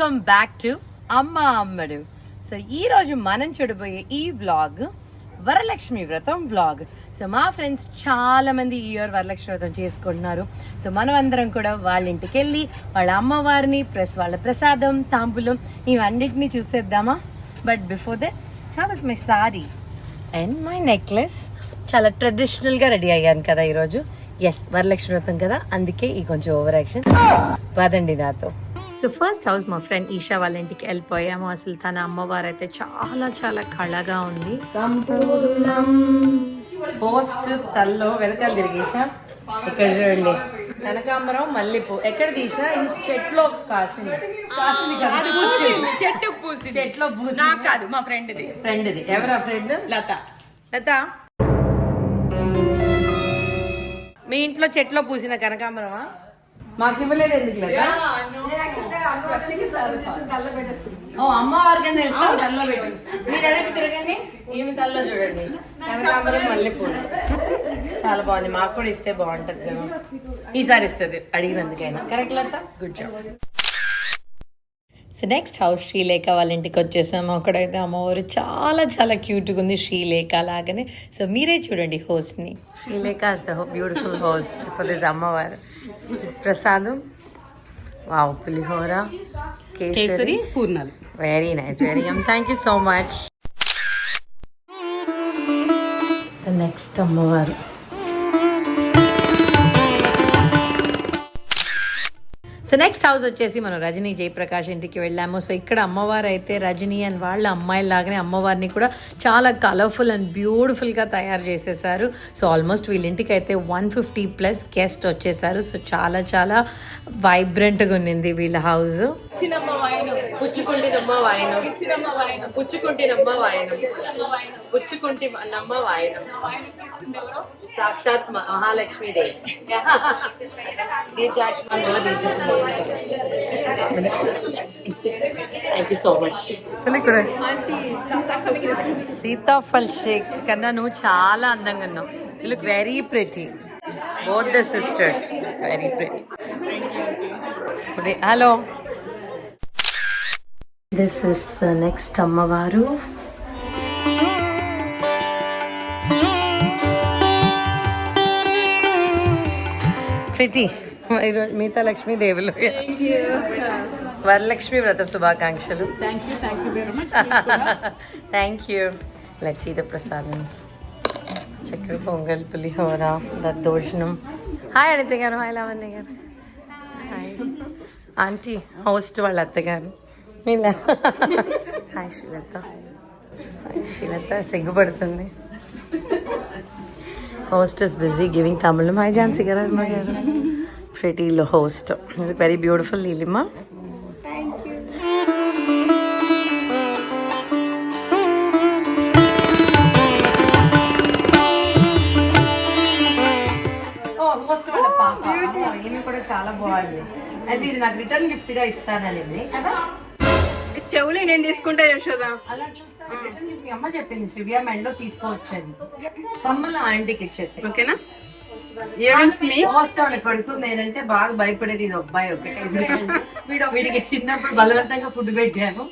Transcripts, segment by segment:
Welcome back to అమ్మ అమ్మడు. So ఈ రోజు మనం చూడబోయే ఈ వ్లాగ్ వరలక్ష్మి వ్రతం వ్లాగ్. సో మా ఫ్రెండ్స్ చాలా మంది ఈ ఇయర్ వరలక్ష్మి వ్రతం చేసుకుంటున్నారు. సో మనం అందరం కూడా వాళ్ళ ఇంటికి వెళ్ళి వాళ్ళ అమ్మవారిని ప్లస్ వాళ్ళ ప్రసాదం తాంబూలం ఇవన్నిటిని చూసేద్దామా. But before that how was my sorry and my necklace. చాలా ట్రెడిషనల్గా రెడీ అయ్యాను కదా ఈరోజు. ఎస్, వరలక్ష్మి వ్రతం కదా, అందుకే ఈ కొంచెం ఓవర్ యాక్షన్. పదండి నాతో. సో ఫస్ట్ హౌస్ మా ఫ్రెండ్ ఈషా వాళ్ళ ఇంటికి వెళ్ళిపోయాము. అసలు తన అమ్మవారు అయితే చాలా చాలా కళగా ఉంది. పోస్ట్ తల్లో వెనకాల తిరిగేసా. ఇక్కడ చూడండి కనకాంబరం మల్లెపూ ఎక్కడ తీసా, చెట్లో కాసింది. చెట్లో పూసి కాదు, మా ఫ్రెండ్ది. ఎవరా ఫ్రెండ్? లత. మీ ఇంట్లో చెట్లో పూసిన కనకాంబరమా? మాకు ఇవ్వలేదు ఎందుకు లేదా? ఓ అమ్మవారికి తల్లో పెట్టి మీరు ఎడకి తిరగండి, ఈమె తల్లో చూడండి కనకాంబరం మల్లెపూలు. చాలా బాగుంది, మాకు కూడా ఇస్తే బాగుంటది కదా. ఈసారి ఇస్తుంది అడిగినందుకైనా. Correct Latha, good job. So next house Srilekha వాళ్ళ ఇంటికి వచ్చేసాము. అక్కడైతే అమ్మవారు చాలా చాలా క్యూట్గా ఉంది, శ్రీలేఖ లాగానే. సో మీరే చూడండి హోస్ట్ని. Srilekha is the beautiful host for this అమ్మవారు. ప్రసాదం wow, pulihora, kesari, poornalu. Very nice, very yum. Thank you so much. Next అమ్మవారు సో నెక్స్ట్ హౌస్ వచ్చేసి మనం రజనీ జయప్రకాష్ ఇంటికి వెళ్ళాము. సో ఇక్కడ అమ్మవారు అయితే రజనీ అండ్ వాళ్ళ అమ్మాయిల లాగానే అమ్మవారిని కూడా చాలా కలర్ఫుల్ అండ్ బ్యూటిఫుల్గా తయారు చేసేసారు. సో ఆల్మోస్ట్ వీళ్ళ ఇంటికి అయితే 150+ గెస్ట్ వచ్చేసారు. సో చాలా చాలా వైబ్రెంట్గా ఉన్నింది వీళ్ళ హౌస్. పుచ్చుకుంటినమ్మ వాయనం, పుచ్చుకుంటినమ్మ వాయనం, పుచ్చుకుంటినమ్మ వాయనం. సాక్షాత్ Mahalakshmidevi. Thank you so much. Sitaphal shake కన్నా నువ్వు చాలా అందంగా ఉన్నావు. You look very pretty. Both the sisters very pretty. Hello, this is the next అమ్మవారు. ప్రిటీ. మిగతా లక్ష్మీదేవులు. వరలక్ష్మి వ్రత శుభాకాంక్షలు. Thank you. Let's see the ప్రసాదమ్స్. చక్కెర పొంగల్, పులిహోర, దద్దోజనం. హాయ్ అనిత గారు. హాయ్ లావణ్య గారు. హాయ్ ఆంటీ, హోస్ట్ వాళ్ళ అత్తగారు. మీలా. హాయ్ శ్రీలత. శ్రీలత సిగ్గుపడుతుంది. హోస్ట్ ఇస్ బిజీ గివింగ్ తమిళం. హాయ్ ఝాన్సీ గారు. అమ్మ గారు. ప్రెటీలో హోస్ట్. Very beautiful Neelima. ఈమె కూడా చాలా బాగుంది. అయితే ఇది నాకు రిటర్న్ గిఫ్ట్ గా ఇస్తానని కదా. చెవులు నేను తీసుకుంటా యశోద. అలా చూస్తా. మీ అమ్మ చెప్పింది శ్రీవియా మెండ్లో తీసుకోవచ్చని. కమ్మలు ఆంటీకి ఇచ్చేసి ఓకేనా. పడుతుంది నేనంటే బాగా భయపడేది. ఇది అబ్బాయి ఒకటే. వీడికి చిన్నప్పుడు బలవంతంగా ఫుడ్ పెట్టాను.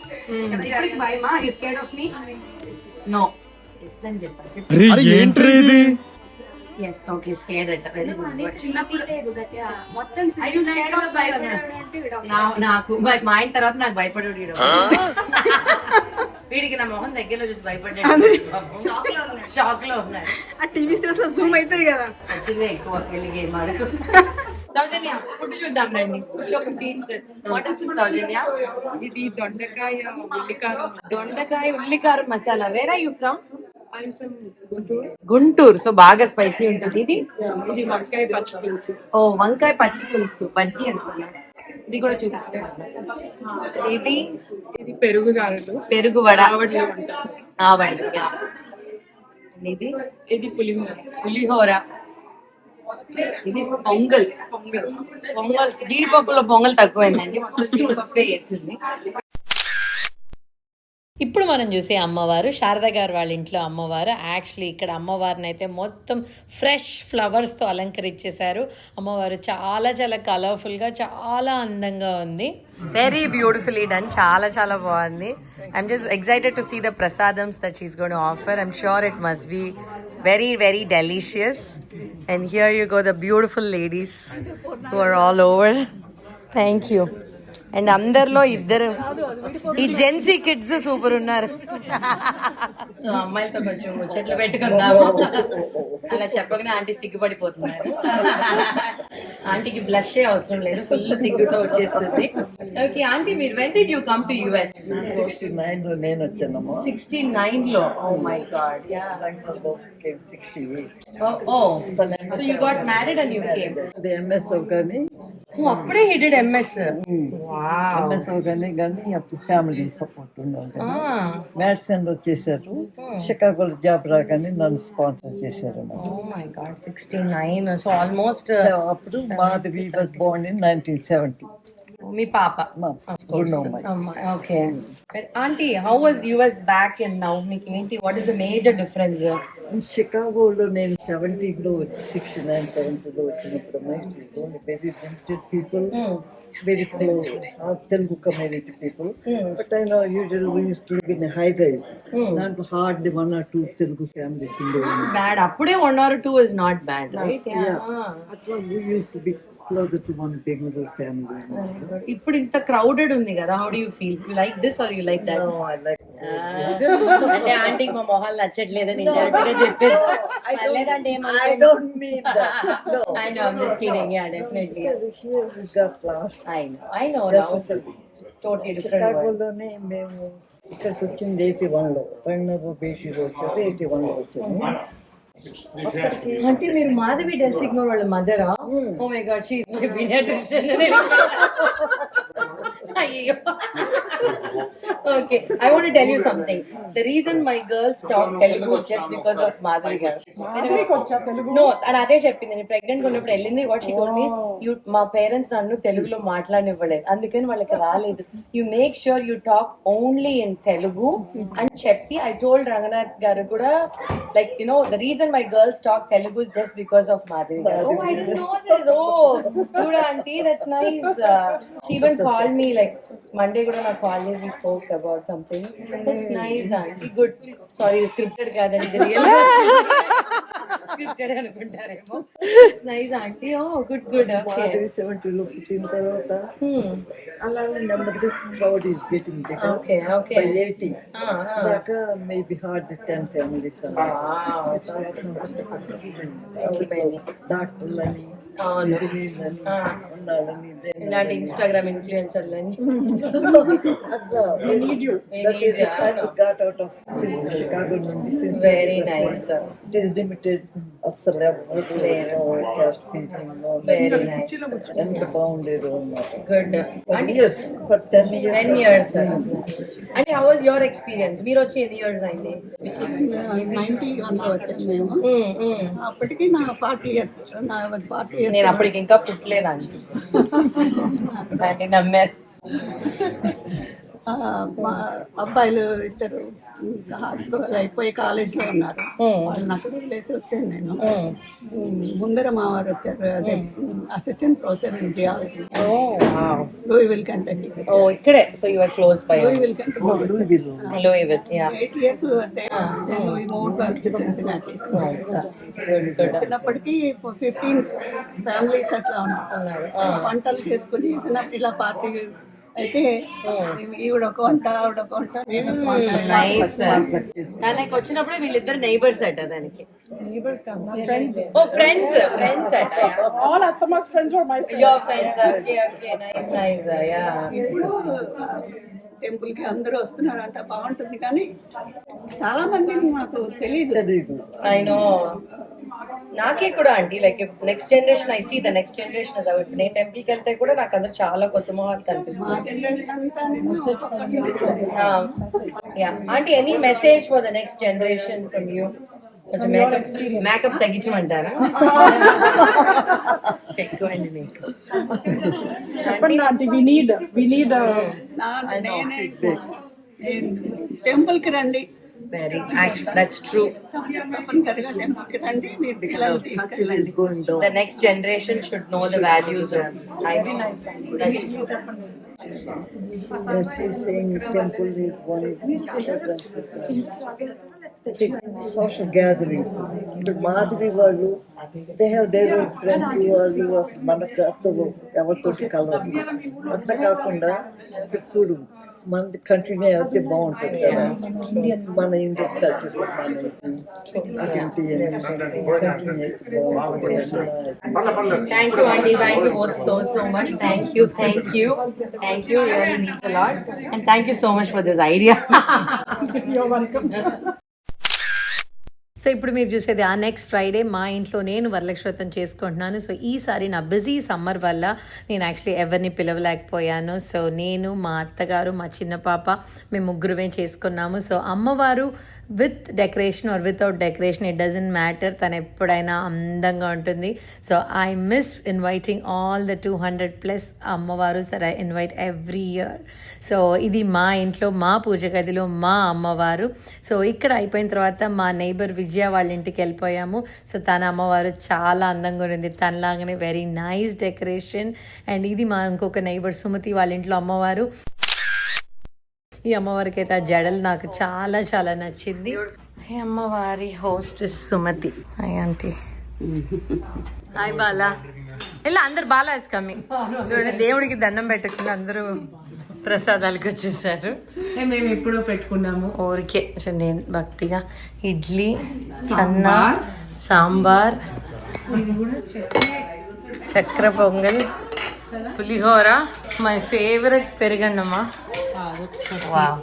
ఇప్పటికి భయమా? You scared of me? No. Yes అని చెప్పాలి. Yes, okay. స్కేర్డ్ అట. Very good. నాకు మా ఆయన తర్వాత నాకు భయపడేవాడు. వీడికి నా మొహం దగ్గరలో చూసి భయపడ్డాడు. షాక్ లో ఉన్నాడు. ఆ టీవీ స్టేస్ లో జూమ్ అవుతాయి కదా, వచ్చిందే ఎక్కువ వెలిగే మాడకు. సౌజన్య, ఫుడ్ చూద్దాం రండి. What is this Soujanya? ఇది దొండకాయ ఉల్లికారం. దొండకాయ ఉల్లికారం masala. Where are you from? Guntur. So బాగా స్పైసీ ఉంటుంది. ఇది వంకాయ పచ్చి పులుసు. ఓ, వంకాయ పచ్చి పులుసు, బజ్జీ అనుకున్నా. ఇది కూడా చూపిస్తాను. ఇది పెరుగు గారెలు, పెరుగు వడ, ఆవడలు. ఇది పులిహోర. ఇది పొంగల్. జీడిపప్పులో పొంగల్ తక్కువైందండి. వేసింది. ఇప్పుడు మనం చూసే అమ్మవారు శారద గారు వాళ్ళ ఇంట్లో అమ్మవారు. యాక్చువల్లీ ఇక్కడ అమ్మవారిని అయితే మొత్తం ఫ్రెష్ ఫ్లవర్స్తో అలంకరించేశారు. అమ్మవారు చాలా చాలా కలర్ఫుల్గా చాలా అందంగా ఉంది. Very beautifully done. చాలా చాలా బాగుంది. I'm just excited to see the prasadams that she's going to offer. I'm sure it must be very very delicious. And here you go, the beautiful ladies who are all over. Thank you. And అందరిలో ఇద్దరు ఈ Gen Z kids super ఉన్నారు. So అమ్మాయిలతో కొంచెం ముచ్చట్లు పెట్టుకుందాము. అలా చెప్పగానే ఆంటీ సిగ్గుపడిపోతున్నారు. ఆంటీకి బ్లష్ అవసరం లేదు, ఫుల్ సిగ్గుతో వచ్చేస్తుంది. ఓకే ఆంటీ, మీరు when did you come to US? 69 లో నేను వచ్చానమ్మా. 69 లో. Oh my god. Came 68. Oh, so you got married and you came. The MS అవగానే అప్పుడే he did MS. Wow. MS అవగానే కానీ అప్పుడు ఫ్యామిలీ సపోర్ట్ ఉండదు. మ్యాడ్సన్ లో చేశారు. షికాగోలో జాబ్ రాగానే నన్ను స్పాన్సర్ చేశారు. Oh my god, 69. So almost అప్పుడు మాధవి వాజ్ బోర్న్ ఇన్ 1970. మీ పాప. Okay aunty, how was US back and now? మీకు ఏంటి, what is the major difference? షికాగోలో నేను 70లో 69, 70లో వచ్చినప్పుడు very limited people, very close Telugu community people. But I know usual we used to live in high rise. దాంట్లో hardly 1 or 2 Telugu families ఉండేవి. Bad అప్పుడే 1 or 2 is not bad, right? అట్లా we used to be closer to one Bengaluru family. ఇప్పుడు ఇంత crowded ఉంది కదా, how do you feel? You like this or you like that? No, I like అంటే ఆంటీకి మా మొహాలు నచ్చట్లేదని ఇండైరెక్ట్ గా చెప్పేసి లేదంటే I don't mean that. No. I know, I'm just kidding. Yeah, definitely. Here we got class. I know now. Totally different world. షికాగోలోనే మేము ఇక్కడికి వచ్చింది 81లో. రంగనాథ్ బేటీలో వచ్చారు, 81లో వచ్చాము. అంటే మీరు మాధవి డెల్సిగ్నోర్ వాళ్ళ మదరా? Oh my god, she is my paediatrician. అయ్యో. Okay, I want to tell you something. The reason my girls talk Telugu is just because of Madhavi garu. No, and అదే చెప్పింది. నేను ప్రెగ్నెంట్ గా ఉన్నప్పుడు వెళ్ళింది. వాట్ షీ టోల్డ్ మీ, మా parents నన్ను తెలుగులో మాట్లాడనివ్వలేదు, అందుకని వాళ్ళకి రాలేదు. You make sure you talk only in Telugu అని చెప్పి ఐ టోల్డ్ రంగనాథ్ గారు కూడా, like you know the reason my girls talk Telugu is just because of Madhavi గారు. Oh, I didn't know this. Oh, good auntie, that's nice. She even called me like Monday కూడా నాకు call చేసి spoke about something. That's nice auntie, good. Sorry, scripted కాదండి, ఇది real scripted అనుకుంటారేమో. It's nice auntie. Oh, good. Okay. 70లో పుట్టిన తర్వాత అలాగే నెమ్మదిగా crowd is getting bigger. Okay. By 80 దాకా మేబీ హార్డ్ 10 ఫ్యామిలీస్ డాక్టర్లని ఇంజనీర్లని ఉండాలని ఇలాంటి ఇన్స్టాగ్రామ్ ఇన్ఫ్లుయెన్సర్లని got out of Chicago నుండి. Very nice. It is limited అసలు క్యాస్ట్ ఫీలింగ్. Very nice. ఎంత బాగుండేది అన్నమాట. Good. years for 10 years. 10 years. అంటే హౌ వాజ్ యువర్ ఎక్స్పీరియన్స్? మీరు వచ్చి ఎన్ని ఇయర్స్ అయింది? 91లో వచ్చాను మేము. అప్పటికి నా 40 years. నా వాజ్ 40 years. నేను అప్పటికి ఇంకా పుట్టలేదండి. అంటే నమ్మారు. మా అబ్బాయిలు ఇద్దరు హాస్టల్ అయిపోయి కాలేజ్లో ఉన్నారు. వాళ్ళు నాకు వదిలేసి వచ్చాను నేను. ముందర మా వారు వచ్చారు అదే అసిస్టెంట్ ప్రొఫెసర్ ఇన్ జియాలజీ, లూయివిల్ కంటకీ. ఓ ఇక్కడే. So you are close by. లూయివిల్ కంటకీ. లూయివిల్, yeah. 8 years అంటే నేను ఈ మౌంట్ వర్క్ సిన్సినాటి. వచ్చినప్పటికీ 15 ఫ్యామిలీస్ అట్లా ఉన్నారు. వంటలు చేసుకుని ఇలా పార్టీ అయితే ఈవిడ ఒక వంట, ఆవిడ ఒక వంట, నేను ఒక వంట. దానికి వచ్చినప్పుడు వీళ్ళిద్దరు నైబర్స్ అట. దానికి ఓ ఫ్రెండ్స్ అట. All Attama's friends were my friends. Your friends. Okay, nice. Yeah. ఇప్పుడు టెంపుల్ కి అందరూ వస్తున్నారు, అంత బాగుంటుంది. కానీ చాలా మంది మాకు తెలియదు. I know. నాకే కూడా అండి, like next generation I see the next generation is out. నేను టెంపుల్కి వెళ్తే కూడా నాకు అందరు చాలా కొత్త మొహాలు కనిపిస్తుంది. Aunty, any message for the next generation from you? కొంచెం మేకప్ తగ్గించమంటారా? ఎక్కువండి మేకప్. చెప్పండి ఆంటీ, we need టెంపుల్ కి రండి, వెరీ దట్స్ ట్రూ. తప్పనిసరిగా టెంపుల్ కి రండి, మీరు పిల్లలు తీసుకెళ్ళండి. going down. The next generation should know the values of. I know. That's true. Yes, he's saying temple is one social gatherings. But Madhuri వాళ్ళు, they have their own friends who are మనకు అత్తలు ఎవరితోటి colour. అట్లా కాకుండా చూడు మనది continue అయితే బాగుంటుంది కదా, మన ఇండియన్ కల్చర్ కంటిన్యూ అయితే బాగుంటుంది. Thank you, Auntie. Thank you both so much. Thank you. Really means a lot. And thank you so much for this idea. You're welcome. So ఇప్పుడు మీరు చూసేది ఆ నెక్స్ట్ ఫ్రైడే మా ఇంట్లో నేను వరలక్ష్మి వ్రతం చేసుకుంటున్నాను. సో ఈసారి నా బిజీ సమ్మర్ వల్ల నేను యాక్చువల్లీ ఎవరిని పిలవలేకపోయాను. సో నేను, మా అత్తగారు, మా చిన్న పాప, మేము ముగ్గురుమే చేసుకున్నాము. సో అమ్మవారు with decoration or without decoration it doesn't matter, తను ఎప్పుడైనా అందంగా ఉంటుంది. So I miss inviting all the 200+ అమ్మవారు. సరే, I invite every year. So ఇది మా ఇంట్లో, మా పూజ గదిలో మా అమ్మవారు. సో ఇక్కడ అయిపోయిన తర్వాత మా నైబర్ విజయ వాళ్ళ ఇంటికి వెళ్ళిపోయాము. సో తన అమ్మవారు చాలా అందంగా ఉంది, తనలాగానే వెరీ నైస్ డెకరేషన్. అండ్ ఇది మా ఇంకొక నైబర్ సుమతి వాళ్ళ ఇంట్లో అమ్మవారు. ఈ అమ్మవారికి అయితే ఆ జడలు నాకు చాలా చాలా నచ్చింది. ఈ అమ్మవారి host Sumathi. Hi aunty. Hi Bala. ఇలా అందరు బాలా ఇస్ కమింగ్. చూడండి, దేవుడికి దండం పెట్టుకుని అందరూ ప్రసాదాలకు వచ్చేసారు. మేము ఎప్పుడో పెట్టుకున్నాము. ఊరికే నేను భక్తిగా ఇడ్లీ, చన్నా, సాంబార్, చక్ర పొంగల్, పులిహోర, మై ఫేవరెట్ పెరుగన్నమా. Wow.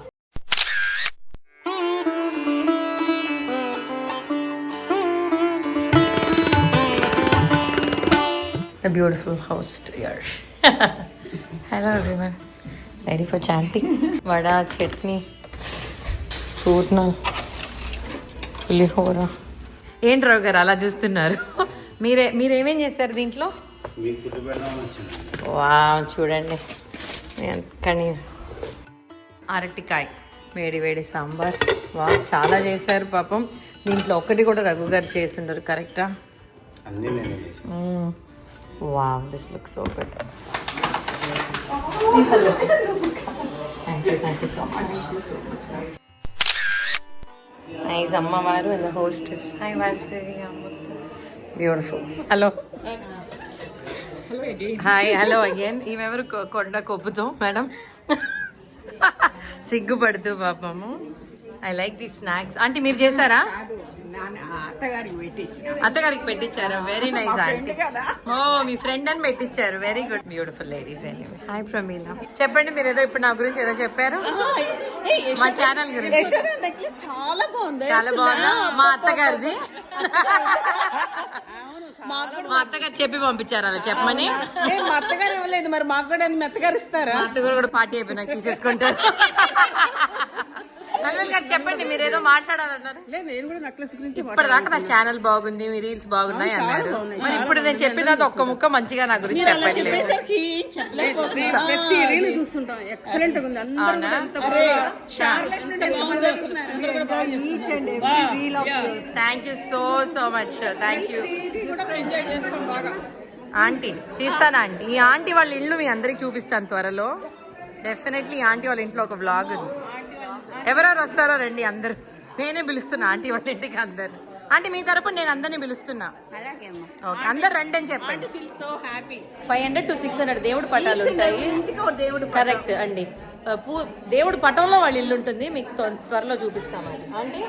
The beautiful host here. Hello everyone. Ready for chanting? Vada, chutney, పూర్ణ, పులిహోర. ఏంటి రావు గారు అలా చూస్తున్నారు? మీరేమేం చేస్తారు దీంట్లో? వావ్, చూడండి కానీ అరటికాయ, వేడి వేడి సాంబార్. వావ్, చాలా చేశారు పాపం. దీంట్లో ఒక్కటి కూడా రఘు గారు చేస్తుంటారు, కరెక్టా? Wow, this look so good. Thank you so much. Nice అమ్మవారు and the hostess. Hi Vasavi. Beautiful. Hello. Hi, hello again. ఈమెవరు కొండ కొప్పుతో మేడం సిగ్గుపడుతూ పాపము. I like the snacks. Aunty మీరు చేశారా? అత్తగారికి పెట్టించారు. Very nice aunty. ఓ, మీ ఫ్రెండ్ అని పెట్టించారు. Very good, beautiful ladies. Anyway, hi Pramila. చెప్పండి, మీరు ఏదో ఇప్పుడు నా గురించి ఏదో చెప్పారు, మా ఛానల్ గురించి. చాలా బాగుంది. చాలా బాగుందా? మా అత్తగారిది. మా అత్తగారు చెప్పి పంపించారు అలా చెప్పమని. మా అత్తగారు ఇవ్వలేదు, మరి మాకు కూడా మెత్తగారు ఇస్తారా? మా అత్తగారు కూడా పార్టీ అయిపోయినా తీసేసుకుంటారు. నల్వల్ గారు చెప్పండి, మీరు ఏదో మాట్లాడాలన్నారు. నేను కూడా నెక్లెస్ గురించి ఇప్పటిదాకా నా ఛానల్ బాగుంది, మీ రీల్స్ బాగున్నాయి అన్నారు. మరి ఇప్పుడు నేను చెప్పిన తర్వాత ఒక్క ముక్క మంచిగా నా గురించి చెప్పట్లేదు. ప్రతి రీల్ చూస్తుంటాం. ఎక్సలెంట్ ఉంది. Thank you so much. Thank you enjoy చేస్తాం బాగా. ఆంటీ. తీస్తాను ఆంటీ. ఈ ఆంటీ వాళ్ళ ఇల్లు మీ అందరికి చూపిస్తాను త్వరలో. డెఫినెట్లీ ఈ ఆంటీ వాళ్ళ ఇంట్లో ఒక వ్లాగ్ ఉంది. ఎవరెవరు వస్తారో రండి అందరు. నేనే పిలుస్తున్నా ఆంటీ వాళ్ళ ఇంటికి అందరు. ఆంటీ మీ తరపున నేను అందరినీ పిలుస్తున్నా. ఓకే, అందరు రండి అని చెప్పండి. 500 to 600 దేవుడు పటాలు ఉంటాయి. కరెక్ట్ అండి. దేవుడు పటంలో వాళ్ళ ఇల్లు ఉంటుంది. మీకు త్వరలో చూపిస్తామండి. ఆంటీ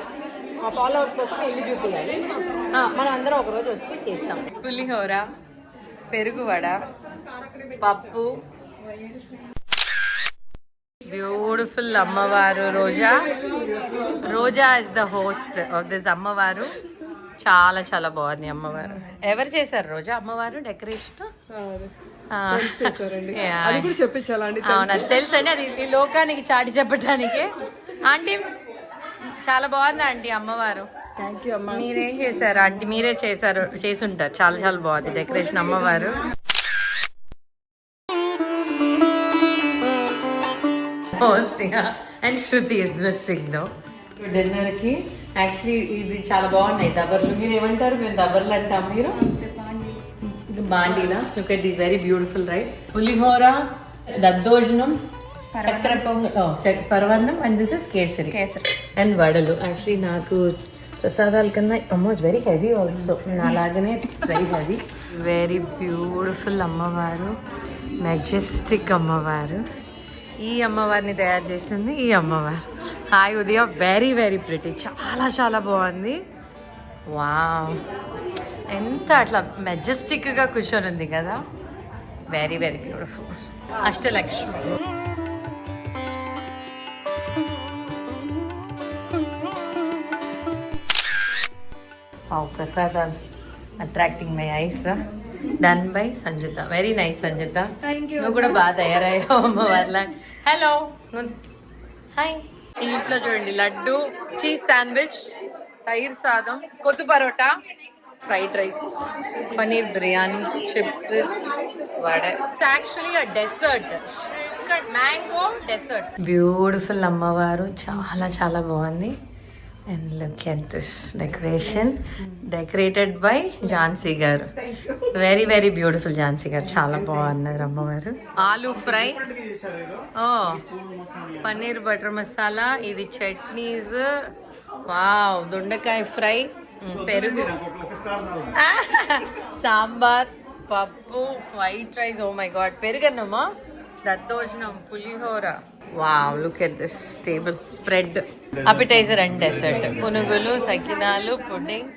మా ఫాలోవర్స్ కోసం ఇల్లు చూపించాలి. మనం అందరం ఒకరోజు వచ్చి చేస్తాం. పులిహోర, పెరుగువడ, పప్పు. Beautiful ammavaru. Roja is the host of this ammavaru. చాలా చాలా బాగుంది అమ్మవారు. ఎవరు చేశారు రోజా అమ్మవారు డెకరేషన్? అవును, అది తెలుసు అండి. అది ఈ లోకానికి చాటి చెప్పడానికి. ఆంటీ చాలా బాగుంది ఆంటీ అమ్మవారు. మీరేం చేశారు ఆంటీ? మీరే చేసుంటారు. చాలా చాలా బాగుంది డెకరేషన్ అమ్మవారు. Host and Shruti is missing though. డిన్నర్కి యాక్చువల్లీ ఇది చాలా బాగున్నాయి దబర్లు. మీరు ఏమంటారు? మేము దబర్లు అంటాం, మీరు ఇది బాండీలా. Look at this very beautiful right. పులిహోర, దద్దోజనం, చక్కెర పొంగల్, పరవన్నం, and this is kesari and వడలు. యాక్చువల్లీ నాకు ప్రసాదాల కన్నా అమ్మో ఇట్స్ వెరీ హెవీ ఆల్సో. అలాగనే it's very heavy. Very beautiful ammavaru, majestic ammavaru. ఈ అమ్మవారిని తయారు చేసింది ఈ అమ్మవారు. Hi Udaya, very very pretty, చాలా చాలా బాగుంది. వావ్, ఎంత అట్లా మెజెస్టిక్గా కూర్చొని ఉంది కదా. Very very beautiful. అష్టలక్ష్మి. ప్రసాదాలు attracting my eyes. Done by Sanjitha. Very nice Sanjitha. నువ్వు కూడా బాగా తయారయ్యావు అమ్మవారిలా. Hello, hi. ఇంట్లో చూడండి, laddu, cheese sandwich, thayir sadam, kothu parotta, fried rice, paneer biryani, chips, vada. It's actually a dessert, mango dessert. Beautiful ammavaru, చాలా చాలా బాగుంది. And look at this decoration, decorated by Jhansi garu. Very very beautiful Jhansi garu. Chala bagunnadu అమ్మవారు. ఆలూ ఫ్రై, పన్నీర్ బటర్ మసాలా, ఇది chutneys, wow, దొండకాయ fry, పెరుగు, సాంబార్, పప్పు, white rice, oh my god, పెరుగన్నమా, దద్దోజనం, పులిహోర. Wow, look at this table spread. Appetiser and dessert, పునుగులు, సకినాలు, పుడ్డింగ్,